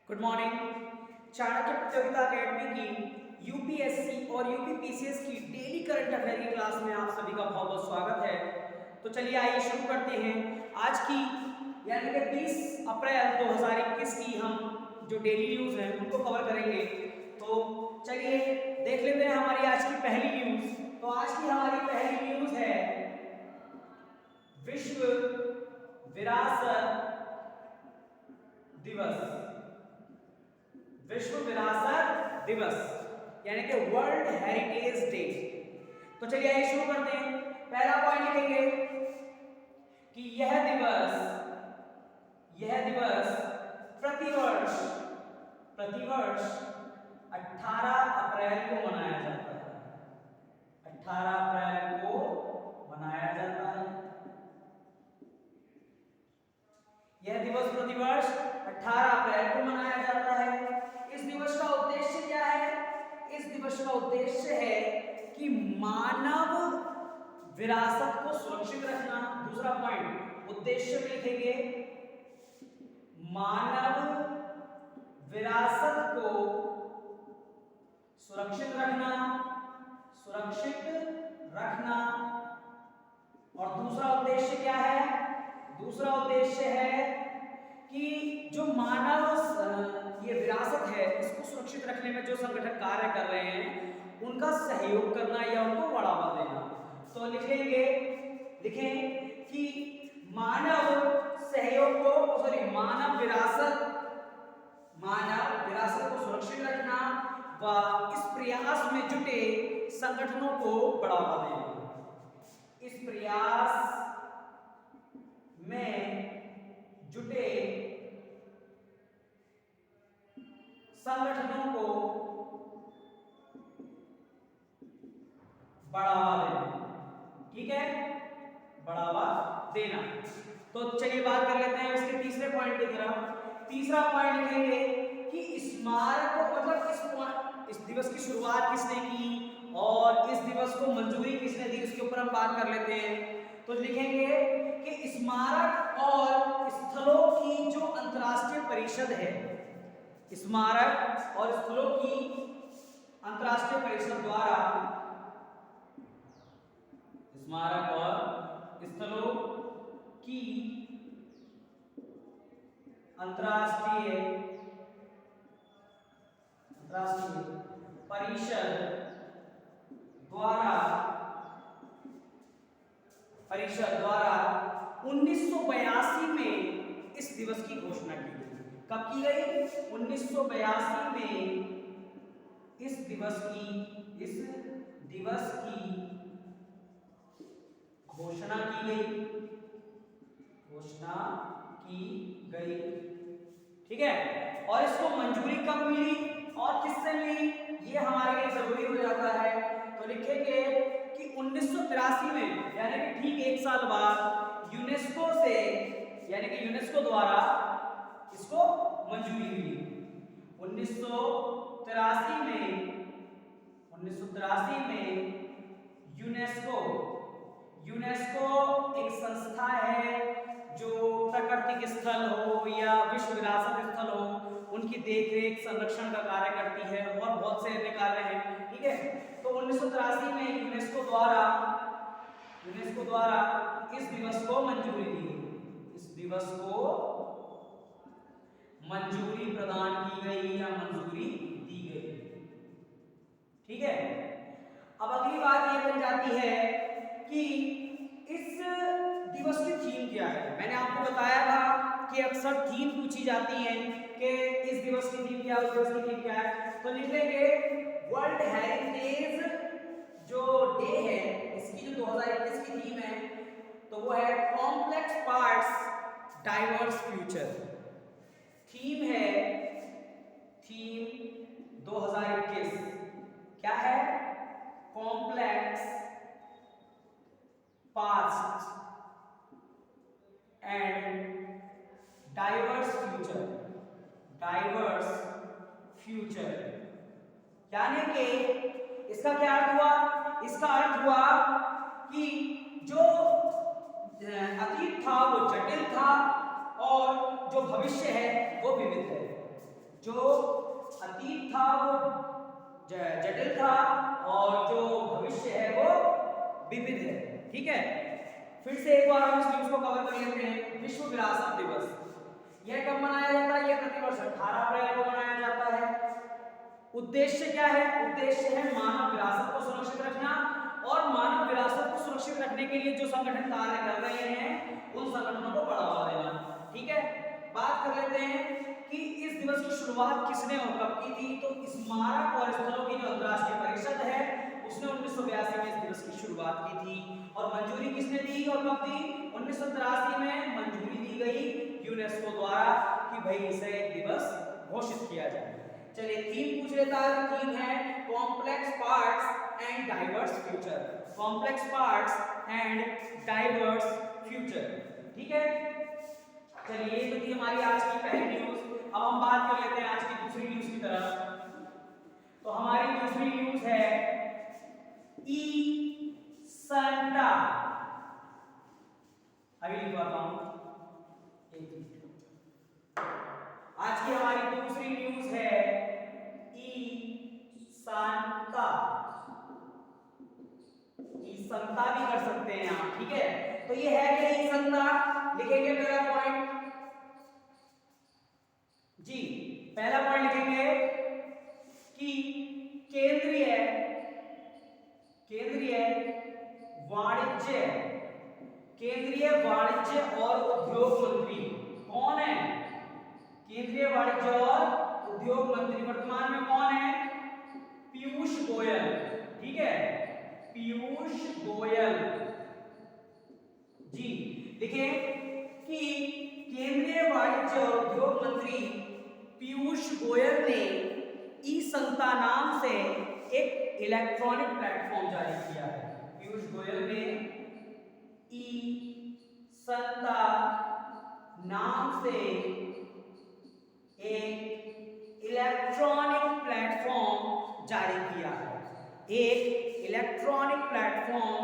Good morning. Chanakya प्रतियोगिता academy की UPSC और यूपीपीसीएस की डेली करंट अफेयर की क्लास में आप सभी का बहुत बहुत स्वागत है। तो चलिए आइए शुरू करते हैं आज की यानी कि 20 अप्रैल 2021 की हम जो डेली न्यूज़ हैं उनको कवर करेंगे। तो चलिए देख लेते हैं हमारी आज की पहली न्यूज़। तो आज की हमारी पहली न्यूज़ है विश्व विरासत दिवस। विश्व विरासत दिवस यानी कि वर्ल्ड हेरिटेज डे। तो चलिए आइए शुरू करते हैं। पहला पॉइंट लिखेंगे कि यह दिवस प्रतिवर्ष 18 अप्रैल को मनाया जाता है। 18 अप्रैल को मनाया जाता है। यह दिवस प्रतिवर्ष 18 अप्रैल को मनाया जाता है। इस दिवस का उद्देश्य क्या है? इस दिवस का उद्देश्य है कि मानव विरासत को सुरक्षित रखना। दूसरा पॉइंट उद्देश्य में लिखेंगे मानव विरासत को सुरक्षित रखना। और दूसरा उद्देश्य क्या है? दूसरा उद्देश्य है कि जो मानव ये विरासत है इसको सुरक्षित रखने में जो संगठन कार्य कर रहे हैं उनका सहयोग करना या उनको बढ़ावा देना। तो लिखें कि मानव सहयोग को मानव विरासत को सुरक्षित रखना व इस प्रयास में जुटे संगठनों को बढ़ावा देना। इस प्रयास में जुटे संगठनों को बढ़ावा देना। ठीक है, बढ़ावा देना। तो चलिए बात कर लेते हैं इसके तीसरे पॉइंट की तरफ। तीसरा पॉइंट लिखेंगे कि स्मारक को मतलब इस दिवस की शुरुआत किसने की और इस दिवस को मंजूरी किसने दी, इसके ऊपर हम बात कर लेते हैं। तो लिखेंगे कि स्मारक और स्थलों की जो अंतर्राष्ट्रीय परिषद है, स्मारक और स्थलों की अंतर्राष्ट्रीय परिषद द्वारा स्मारक और स्थलों की अंतर्राष्ट्रीय परिषद द्वारा 1982 में इस दिवस की घोषणा की गई। कब की गई? 1982 में इस दिवस की घोषणा की गई। ठीक है, और इसको मंजूरी कब मिली और किससे मिली ये हमारे लिए जरूरी हो जाता है। तो लिखेंगे कि 1983 में यानी कि ठीक एक साल बाद यूनेस्को द्वारा इसको मंजूरी मिली। 1983 में यूनेस्को एक संस्था है जो प्राकृतिक स्थल हो या विश्व विरासत स्थल हो उनकी देखरेख संरक्षण का कार्य करती है और बहुत से अन्य कार्य हैं। ठीक है, तो 1983 में यूनेस्को द्वारा इस दिवस को मंजूरी दी गई। इस दिवस को मंजूरी प्रदान की गई या मंजूरी दी गई। ठीक है, अब अगली बात यह बन जाती है कि इस दिवस की थीम क्या है। मैंने आपको बताया था कि अक्सर थीम पूछी जाती है कि इस दिवस की थीम क्या है, उस दिवस की थीम क्या है। तो लिख लेंगे वर्ल्ड हेरिटेज जो डे है इसकी जो 2021 की थीम है तो वो है complex parts diverse future. Theme 2021 क्या है? Complex past and diverse future. यानी कि इसका क्या अर्थ हुआ? इसका अर्थ हुआ कि जो अतीत था वो जटिल था और जो भविष्य है वो विविध है। जो अतीत था वो जटिल था और जो भविष्य है वो विविध है। ठीक है, फिर से एक बार हम इस न्यूज़ को कवर कर लेते हैं। विश्व विरासत दिवस यह कब मनाया जाता है? यह प्रतिवर्ष 18 अप्रैल को मनाया जाता है। उद्देश्य क्या है? उद्देश्य है मानव विरासत को सुरक्षित रखना और मानव विरासत को सुरक्षित रखने के लिए जो संगठन कार्य कर रहे हैं उन संगठनों को बढ़ावा देना। ठीक है, बात कर लेते हैं कि इस दिवस की शुरुआत किसने और कब की थी। तो स्मारक और स्थलों की जो अंतर्राष्ट्रीय परिषद है उसने 1982 में इस दिवस की शुरुआत की थी। और मंजूरी किसने दी और कब दी? 1983 में मंजूरी दी गई यूनेस्को द्वारा कि भाई इसे एक दिवस घोषित किया जाए। चलिए थीम पूछ लेता है। थीम है complex parts and diverse future. Complex parts and diverse future. ठीक है, चलिए ये तो थी हमारी आज की पहली न्यूज। अब हम बात कर लेते हैं आज की दूसरी न्यूज की तरफ। तो हमारी दूसरी न्यूज है ई संता। अभी लिखवाता हूं, एक मिनट। आज की हमारी दूसरी न्यूज है ई संता। ई संता भी कर सकते हैं आप। ठीक है, तो ये है क्या ई संता? लिखेंगे पहला पॉइंट जी। पहला पॉइंट लिखेंगे कि केंद्रीय वाणिज्य और उद्योग मंत्री कौन है? केंद्रीय वाणिज्य और उद्योग मंत्री वर्तमान में कौन है? पीयूष गोयल। ठीक है, पीयूष गोयल जी। लिखें कि केंद्रीय वाणिज्य और उद्योग मंत्री पीयूष गोयल ने ई संता नाम से एक इलेक्ट्रॉनिक प्लेटफॉर्म जारी किया है। पीयूष गोयल ने ई संता नाम से एक इलेक्ट्रॉनिक प्लेटफॉर्म जारी किया है। एक इलेक्ट्रॉनिक प्लेटफॉर्म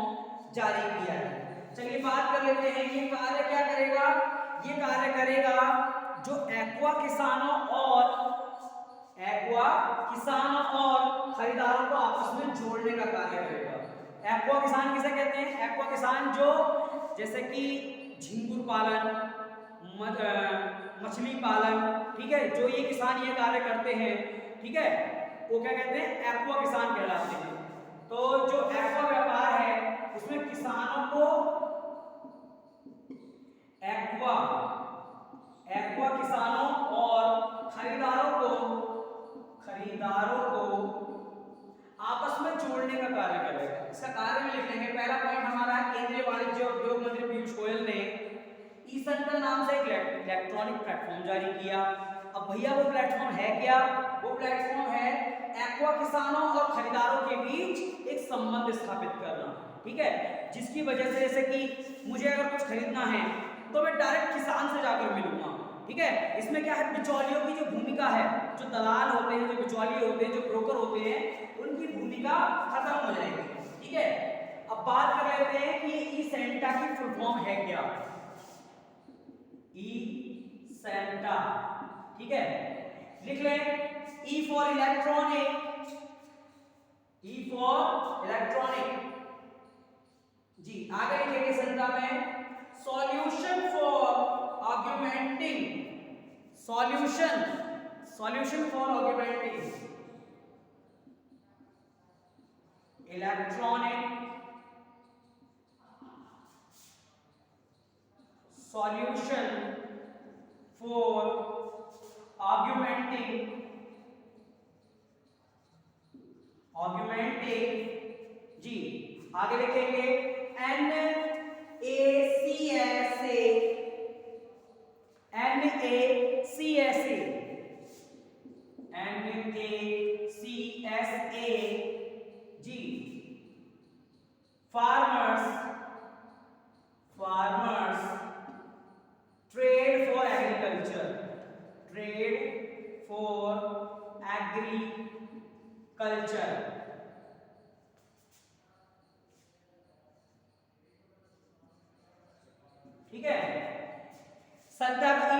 जारी किया है। चलिए बात कर लेते हैं ये कार्य क्या करेगा। ये कार्य करेगा जो एक्वा किसानों और खरीदारों को आपस में जोड़ने का कार्य करेगा। एक्वा किसान किसे कहते हैं? एक्वा किसान जो जैसे कि झींगुर पालन, मछली पालन, ठीक है, जो ये किसान ये कार्य करते हैं, ठीक है, वो क्या कहते हैं? एक्वा किसान कहलाते हैं। तो जो एक्वा व्यापार है उसमें किसानों को एक्वा किसानों और खरीदारों को आपस में जोड़ने का कार्य करेगा। इसका कार्य में लिख लेंगे। पहला पॉइंट हमारा केंद्रीय वाणिज्य और उद्योग मंत्री पीयूष गोयल ने ई संता नाम से एक इलेक्ट्रॉनिक प्लेटफॉर्म जारी किया। अब भैया वो प्लेटफॉर्म है क्या? वो प्लेटफॉर्म है एक्वा किसानों और खरीदारों के बीच एक संबंध स्थापित करना। ठीक है, जिसकी वजह से जैसे कि मुझे अगर कुछ खरीदना है तो मैं डायरेक्ट किसान से जाकर मिलूंगा। ठीक है, इसमें क्या है? बिचौलियों की जो भूमिका है, जो दलाल होते हैं, जो बिचौलिए होते हैं, जो ब्रोकर होते हैं, उनकी भूमिका खत्म हो जाएगी। ठीक है, अब बात कर लेते हैं कि ई सेंटा की फुल फॉर्म है क्या। ई सेंटा, ठीक है, लिख लें E for electronic, E for electronic जी। आगे लिखेंगे सेंटा में solution for augmenting, solution for augmenting electronic, solution for augmenting जी। आगे लिखेंगे NACSA जी। फार्मर्स ट्रेड फॉर एग्रीकल्चर, ठीक है। ई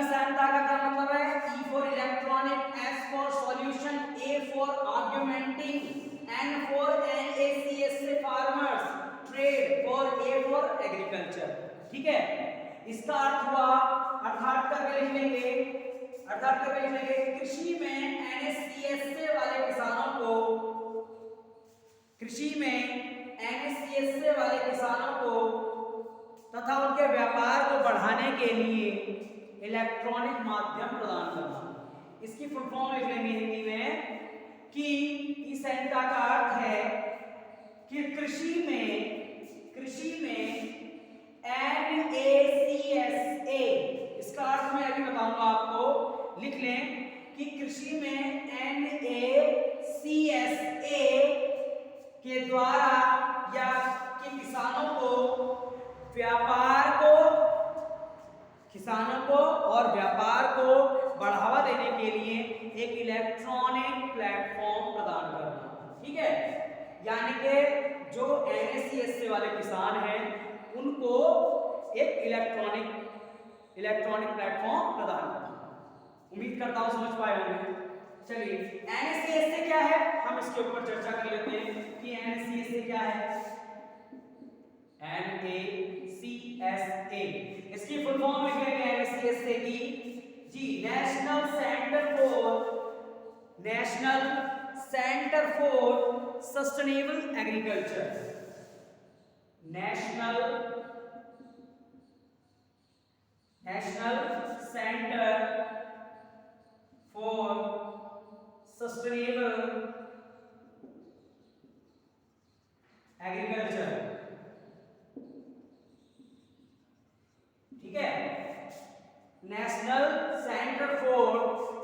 संता का क्या मतलब है? E for electronic, S for solution, A for augmenting, N for NACS से farmers, trade for A for agriculture. ठीक है, इसका अर्थ हुआ, अर्थात करके लिख लेंगे, कृषि में NACS से वाले किसानों को, तथा उनके व्यापार को बढ़ाने के लिए इलेक्ट्रॉनिक माध्यम प्रदान करना। इसकी फुल फॉर्म लिख लेंगे हिंदी में कि ईसेंटा का अर्थ है कि कृषि में NACSA, इसका अर्थ मैं अभी बताऊंगा आपको, लिख लें कि कृषि में NACSA के द्वारा या कि किसानों को और व्यापार को बढ़ावा देने के लिए एक इलेक्ट्रॉनिक प्लेटफॉर्म प्रदान करना। ठीक है, यानी कि जो NACSA वाले किसान हैं उनको एक इलेक्ट्रॉनिक प्लेटफॉर्म प्रदान करना। उम्मीद करता हूं समझ पाए होंगे। चलिए, NACSA क्या है, हम इसके ऊपर चर्चा कर लेते हैं कि NACSA क्या है। NACSA, इसकी फुल फॉर्म लिखेंगे NACSA की जी, National Centre for Sustainable Agriculture. National Centre for Sustainable Agriculture. ठीक है, National Centre for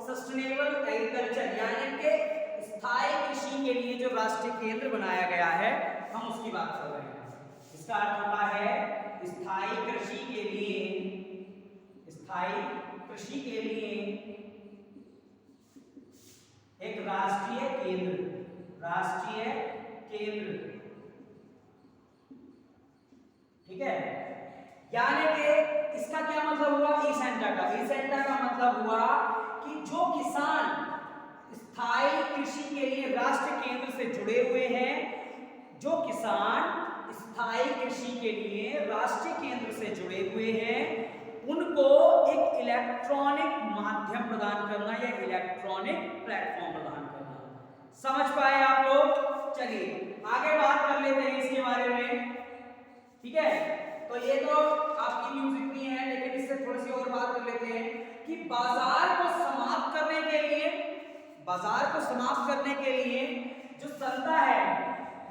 Sustainable Agriculture यानी कि स्थायी कृषि के लिए जो राष्ट्रीय केंद्र बनाया गया है, हम उसकी बात कर रहे हैं। इसका अर्थ होता है स्थायी कृषि के लिए एक राष्ट्रीय केंद्र। ठीक है, यानी कि इसका क्या मतलब हुआ? ईसेंटा का मतलब हुआ कि जो किसान स्थायी कृषि के लिए राष्ट्रीय केंद्र से जुड़े हुए हैं, उनको एक इलेक्ट्रॉनिक माध्यम प्रदान करना या इलेक्ट्रॉनिक प्लेटफॉर्म प्रदान करना। समझ पाए आप लोग? चलिए आगे बात कर लेते हैं इसके बारे में। ठीक है, तो ये तो आपकी न्यूज़ इतनी है, लेकिन इससे थोड़ी सी और बात कर लेते हैं कि बाजार को समाप्त करने के लिए जो संस्था है,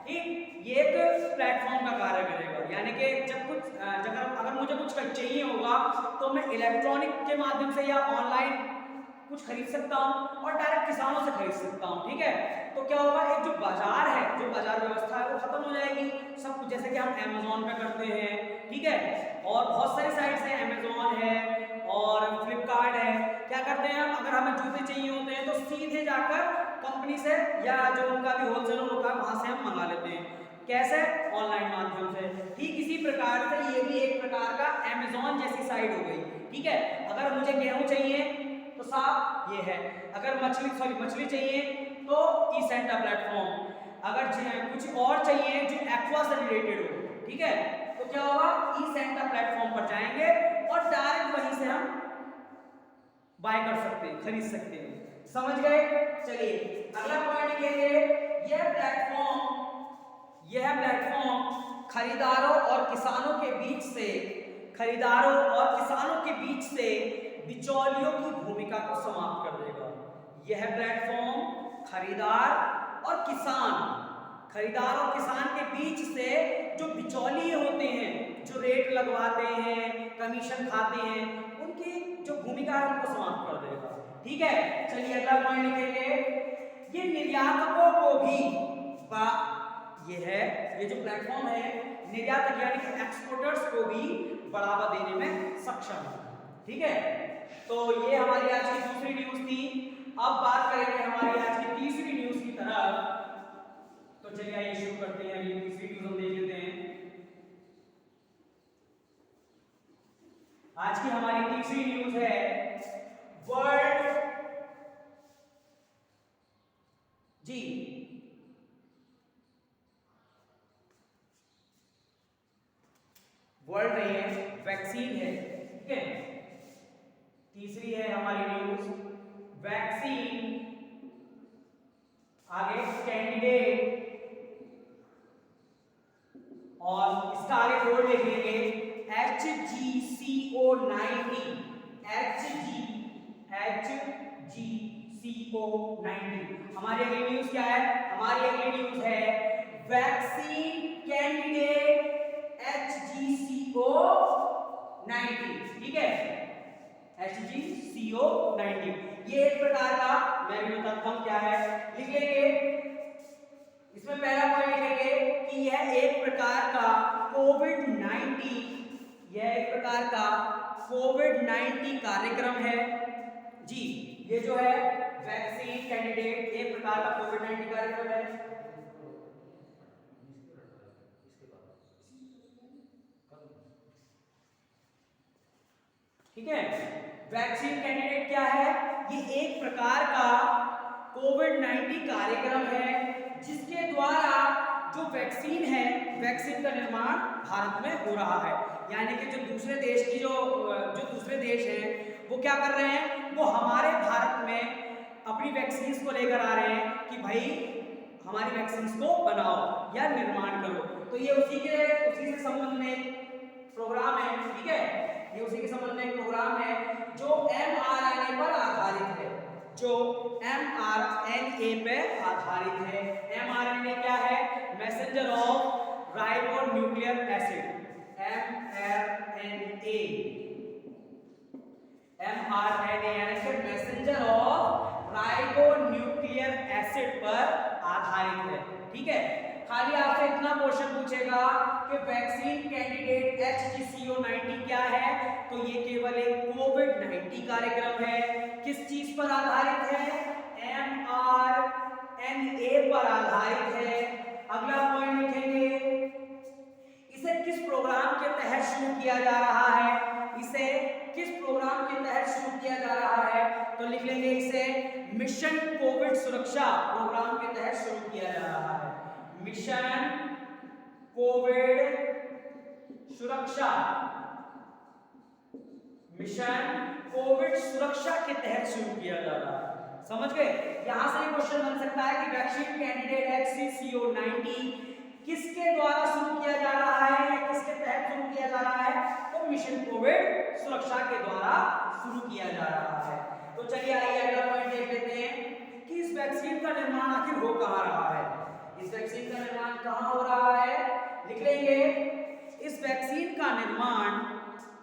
ठीक, ये एक प्लेटफॉर्म का कार्य करेगा। यानी कि अगर मुझे कुछ चाहिए होगा तो मैं इलेक्ट्रॉनिक के माध्यम से या ऑनलाइन कुछ खरीद सकता हूं और डायरेक्ट किसानों से खरीद सकता हूं। ठीक है, तो क्या होगा, एक जो बाजार व्यवस्था है वो खत्म हो जाएगी। सब कुछ जैसे कि हम Amazon पे करते हैं, ठीक है, और बहुत सारी साइट्स हैं, Amazon है और Flipkart है। क्या करते हैं हम, अगर हमें जूते चाहिए होते हैं तो सीधे जाकर कंपनी से या जो उनका भी होलसेलर होता है वहां से हम मंगा लेते हैं। कैसे? ऑनलाइन माध्यम से। ठीक इसी प्रकार से ये भी एक प्रकार का Amazon जैसी साइट हो गई। ठीक है, अगर मुझे गेहूं चाहिए तो साहब ये है, अगर मछली चाहिए तो ईसेंटा प्लेटफॉर्म, अगर कुछ और चाहिए जो एक्वा से रिलेटेड हो, ठीक है, तो क्या होगा, ईसेंटा प्लेटफॉर्म पर जाएंगे और डायरेक्ट वहीं से हम बाय कर सकते हैं, खरीद सकते हैं। समझ गए? चलिए अगला पॉइंट लिखेंगे, यह प्लेटफॉर्म खरीदारों और किसानों के बीच से बिचौलियों की भूमिका को समाप्त कर देगा। यह प्लेटफॉर्म खरीदार और किसान के बीच से जो बिचौलिए होते हैं, जो रेट लगवाते हैं, कमीशन खाते हैं, उनकी जो भूमिका है उनको समाप्त कर देगा। ठीक है, चलिए अगला पॉइंट लिखेंगे, ये निर्यातकों को भी ये जो प्लेटफॉर्म है निर्यातक यानी कि एक्सपोर्टर्स को भी बढ़ावा देने में सक्षम है। ठीक है, तो ये हमारी आज की दूसरी न्यूज थी। अब बात करेंगे हमारी आज की तीसरी न्यूज की तरफ। तो चलिए आइए शुरू करते हैं। ये तीसरी न्यूज हम देख लेते हैं। आज की हमारी तीसरी न्यूज है वर्ल्ड जी वर्ल्ड नहीं है, वैक्सीन है। ठीक है, तीसरी है हमारी न्यूज वैक्सीन। आगे कैंडिडेट और इसका आगे कोड लिख लेंगे HGCO90 HGCO90। हमारी अगली न्यूज क्या है? हमारी अगली न्यूज है वैक्सीन कैंडिडेट HGCO90। ठीक है, HGCO90 ये एक प्रकार का, मैं भी बताता हूं क्या है, लिख लेंगे। इसमें पहला पॉइंट लिखेंगे कि यह एक प्रकार का कोविड-19, यह एक प्रकार का कोविड-19 कार्यक्रम है जी। ये जो है वैक्सीन कैंडिडेट एक प्रकार का कोविड-19 कार्यक्रम है। ठीक है, वैक्सीन कैंडिडेट क्या है? ये एक प्रकार का कोविड-19 कार्यक्रम है जिसके द्वारा जो वैक्सीन है, वैक्सीन का निर्माण भारत में हो रहा है। यानी कि जो दूसरे देश की जो दूसरे देश हैं वो क्या कर रहे हैं, वो हमारे भारत में अपनी वैक्सीन को लेकर आ रहे हैं कि भाई हमारी वैक्सीन को बनाओ या निर्माण करो। तो ये उसी से संबंध में प्रोग्राम है। ठीक है, ये उसी के संबंध में एक प्रोग्राम है जो mRNA पर आधारित है, जो mRNA पे आधारित है। mRNA क्या है? मैसेंजर ऑफ राइबोन्यूक्लियर एसिड, mRNA यानी कि मैसेंजर ऑफ राइबोन्यूक्लियर एसिड पर आधारित है। ठीक है, खाली आपसे इतना क्वेश्चन पूछेगा कि वैक्सीन कैंडिडेट HGCO90 क्या है, तो ये केवल एक कोविड-19 कार्यक्रम है। किस चीज पर आधारित है? mRNA पर आधारित है। अगला पॉइंट लिखेंगे, इसे किस प्रोग्राम के तहत शुरू किया जा रहा है? इसे किस प्रोग्राम के तहत शुरू किया जा रहा है? तो लिख लेंगे इसे मिशन कोविड सुरक्षा प्रोग्राम के तहत शुरू किया जा रहा है। मिशन कोविड सुरक्षा, मिशन कोविड सुरक्षा के तहत शुरू किया जा रहा है। समझ गए? यहां से क्वेश्चन बन सकता है कि वैक्सीन कैंडिडेट HGCO90 किसके द्वारा शुरू किया जा रहा है या किसके तहत शुरू किया जा रहा है? तो मिशन कोविड सुरक्षा के द्वारा शुरू किया जा रहा है। तो चलिए आइए अगला पॉइंट देख लेते हैं कि इस वैक्सीन का निर्माण आखिर हो कहां रहा है। इस वैक्सीन का निर्माण कहां हो रहा है? लिख लेंगे इस वैक्सीन का निर्माण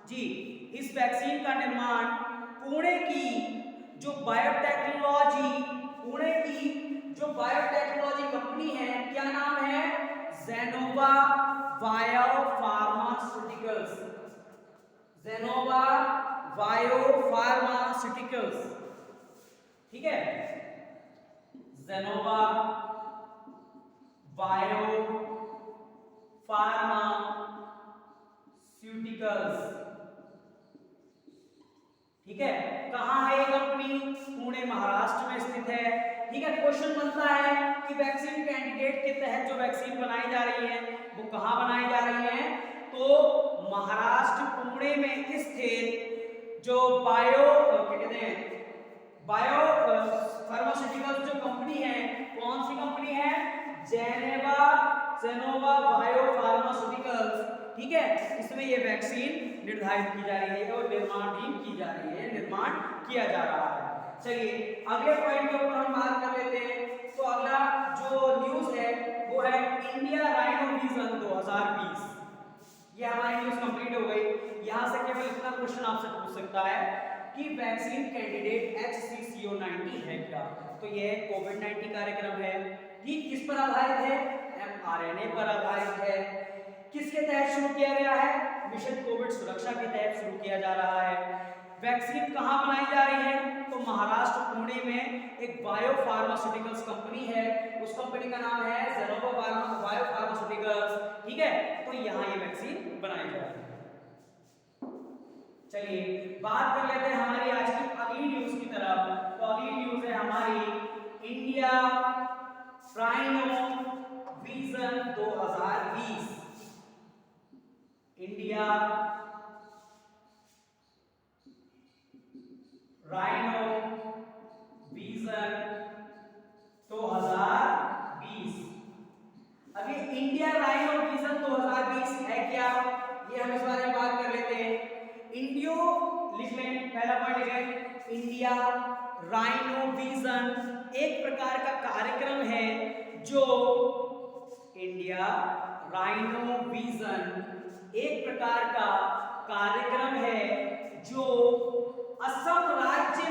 जी, इस वैक्सीन का निर्माण पुणे की जो बायोटेक्नोलॉजी कंपनी है, क्या नाम है? Gennova Biopharmaceuticals, Gennova Biopharmaceuticals. ठीक है, जेनोवा बायोफार्मास्यूटिकल्स। ठीक है, कहां है ये कंपनी? पुणे महाराष्ट्र में स्थित है। ठीक है, क्वेश्चन बनता है कि वैक्सीन कैंडिडेट के तहत जो वैक्सीन बनाई जा रही है वो कहां बनाई जा रही है? तो महाराष्ट्र पुणे में स्थित जो बायो फार्मास्यूटिकल जो कंपनी है, कौन सी कंपनी है? Gennova Biopharmaceuticals. ठीक है, इसमें ये वैक्सीन निर्धारित की जा रही है और निर्माणाधीन की जा रही है, निर्माण किया जा रहा है। चलिए अगले पॉइंट के ऊपर हम बात कर लेते हैं। तो अगला जो न्यूज है वो है इंडिया राइनो विजन 2020। ये हमारी न्यूज कंप्लीट हो गई। यहां से केवल इतना क्वेश्चन आपसे पूछ सकता है कि वैक्सीन कैंडिडेट HGCO90 है क्या? तो ये कोविड-19 कार्यक्रम है। ठीक, किस पर आधारित है? mRNA पर आधारित है। किसके तहत शुरू किया गया है? मिशन कोविड सुरक्षा के तहत शुरू किया जा रहा है। वैक्सीन कहां बनाई जा रही है? तो महाराष्ट्र पुणे में एक बायोफार्मास्यूटिकल्स कंपनी है, उस कंपनी का नाम है जेनोवा बायोफार्मास्यूटिकल्स। ठीक है, तो यहां ये वैक्सीन बनाई जा रही है। चलिए बात कर लेते हैं हमारी आज की अगली न्यूज की तरफ। तो अगली न्यूज है हमारी India rhino vision 2020। India rhino vision 2020। अब ये इंडिया राइनो विजन 2020 है क्या, ये हम इस बारे में बात कर लेते हैं। इंडियो लिख लें, पहला पॉइंट लिखें, इंडिया राइनो विजन एक प्रकार का कार्यक्रम है जो इंडिया राइनो विजन एक प्रकार का कार्यक्रम है जो असम राज्य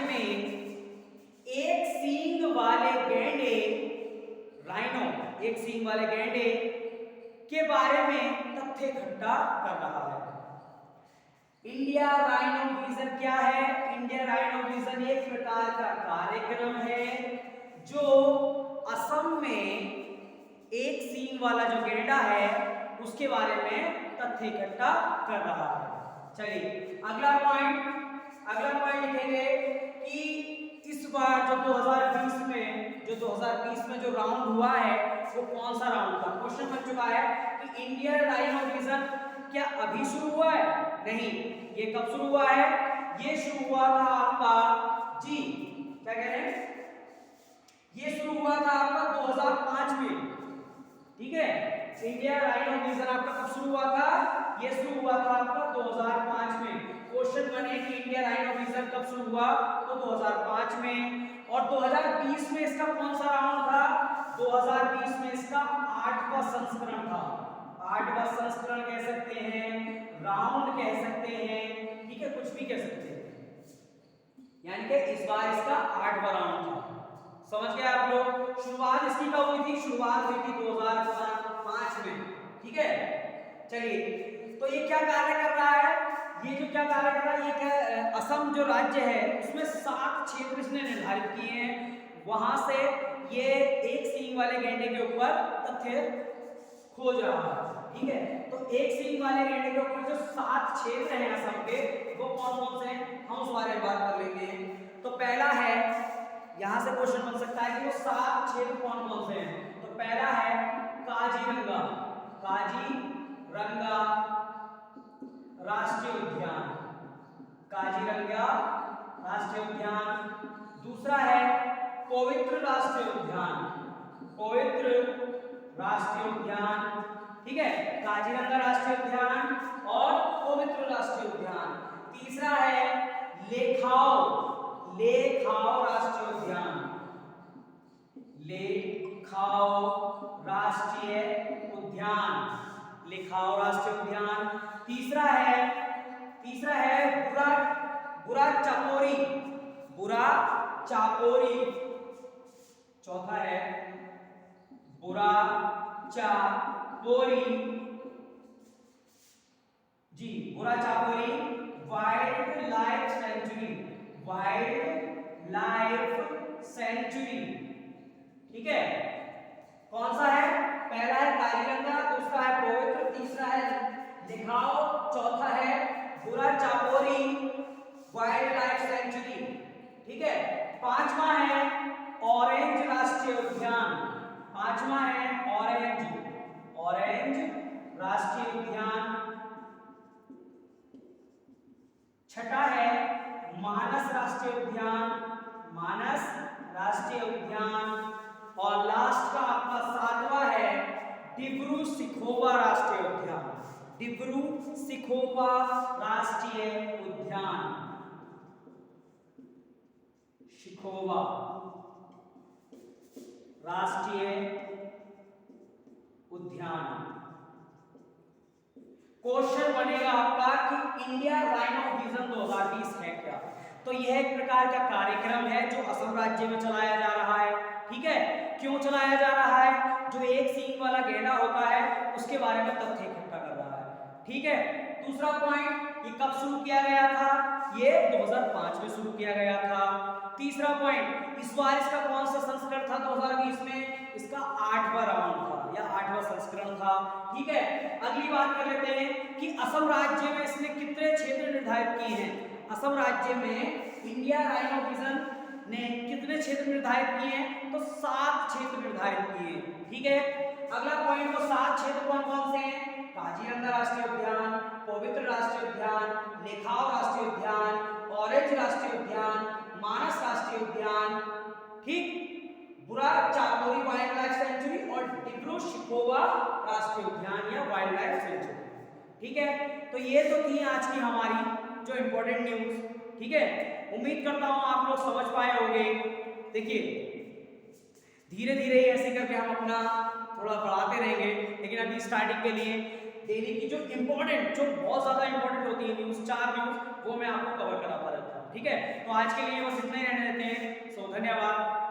में एक सींग वाले गैंडे राइनो, एक सींग वाले गैंडे के बारे में तथ्य इकट्ठा कर रहा है। इंडिया राइनो विजन क्या है? इंडिया राइनो विजन एक प्रकार का कार्यक्रम है जो असम में एक सींग वाला जो गैंडा है उसके बारे में तथ्य इकट्ठा कर रहा है। चलिए अगला पॉइंट लिखेंगे कि इस बार जो 2020 में जो राउंड हुआ है वो कौन सा राउंड था। क्वेश्चन बन चुका है कि इंडिया राइनो विजन क्या अभी शुरू हुआ है? नहीं, ये कब शुरू हुआ है? ये शुरू हुआ था आपका जी, क्या कह रहे हैं, ये शुरू हुआ था आपका 2005 में। ठीक है, इंडिया राइनो विजन आपका कब शुरू हुआ था? ये शुरू हुआ था आपका 2005 में। क्वेश्चन बने कि इंडिया राइनो विजन कब शुरू हुआ, तो 2005 में। और 2020 में इसका कौन सा राउंड था? 2020 में इसका 8वां संस्करण था। 8वां संस्करण कह सकते हैं, राउंड कह सकते हैं, ठीक है, कुछ भी कह सकते हैं, यानी कि इस बार इसका 8वां राउंड था। समझ गए आप लोग? शुरुआत इसकी कब हुई थी? शुरुआत हुई थी 2005 में। ठीक है, चलिए तो ये क्या कार्य कर रहा है? ये जो क्या कार्य कर रहा है, ये क्या, असम जो राज्य है उसमें 7 क्षेत्र इसने निर्धारित किए हैं। वहां से ये एक सींग वाले गैंडे के ऊपर तथ्य खोज रहा है। ठीक है, तो एक सींग वाले गैंडे के ऊपर जो 7 क्षेत्र हैं असम के, वो कौन कौन से हैं, हम उस बारे में बात कर लेते हैं। तो पहला है, यहां से क्वेश्चन बन सकता है कि वो 7 क्षेत्र कौन कौन से हैं। तो पहला है काजीरंगा राष्ट्रीय उद्यान, काजीरंगा राष्ट्रीय उद्यान। दूसरा है पवित्र राष्ट्रीय उद्यान, ठीक है, काजीरंगा राष्ट्रीय उद्यान और पवित्र राष्ट्रीय उद्यान। तीसरा है लेखाओ राष्ट्रीय उद्यान, लेखाओ राष्ट्रीय उद्यान। तीसरा है बुरा चापोरी। चौथा है बुरा चापोरी वाइल्ड लाइफ सेंचुरी। ठीक है, कौन सा है? पहला है काजीरंगा, दूसरा है पवित्र, तीसरा है लेखाओ, चौथा है बुरा चापोरी वाइल्ड लाइफ सेंचुरी। ठीक है, पांचवा है ऑरेंज राष्ट्रीय उद्यान, ऑरेंज राष्ट्रीय उद्यान। छठा है मानस राष्ट्रीय उद्यान और लास्ट का आपका 7वां है डिब्रू सिखोवा राष्ट्रीय उद्यान, शिखोवा राष्ट्रीय उद्यान। क्वेश्चन बनेगा आपका कि इंडिया राइनो विजन 2020 है क्या? तो यह एक प्रकार का कार्यक्रम है जो असम राज्य में चलाया जा रहा है। ठीक है, क्यों चलाया जा रहा है? जो एक सींग वाला गैंडा होता है उसके बारे में तथ्य इकट्ठा कर रहा है। ठीक है, दूसरा पॉइंट, ये कब शुरू किया गया था? ये 2005 में शुरू किया गया था। तीसरा पॉइंट, इस बार इसका कौन सा संस्करण था 2020 में? इसका 8वां राउंड था या संस्करण था। ठीक है, अगली बात कर लेते हैं कि असम राज्य में इसने कितने क्षेत्र निर्धारित किए हैं। असम राज्य में इंडिया राइनो विजन ने कितने क्षेत्र निर्धारित किए हैं, तो 7 क्षेत्र निर्धारित किए। ठीक है, अगला पॉइंट, तो 7 क्षेत्र कौन कौन से हैं? काजीरंगा राष्ट्रीय उद्यान, पवित्र राष्ट्रीय उद्यान, लेखाव राष्ट्रीय उद्यान, ऑरेंज राष्ट्रीय उद्यान, मानस राष्ट्रीय उद्यान, ठीक, बुरा चाकोरी वाइल्ड लाइफ सेंचुरी और डिब्रू शिखोवा राष्ट्रीय उद्यान या वाइल्ड लाइफ सेंचुरी। ठीक है, तो ये तो थी आज की हमारी जो इंपॉर्टेंट न्यूज। ठीक है, उम्मीद करता हूं आप लोग समझ पाए होंगे। देखिए धीरे धीरे ऐसे करके हम अपना थोड़ा बढ़ाते रहेंगे, लेकिन अभी स्टार्टिंग के लिए डेली की जो इंपॉर्टेंट, जो बहुत ज्यादा इंपॉर्टेंट होती है न्यूज, 4 न्यूज, वो मैं आपको कवर कराता रहता हूँ। ठीक है, तो आज के लिए बस इतना ही रहने देते हैं। सो धन्यवाद।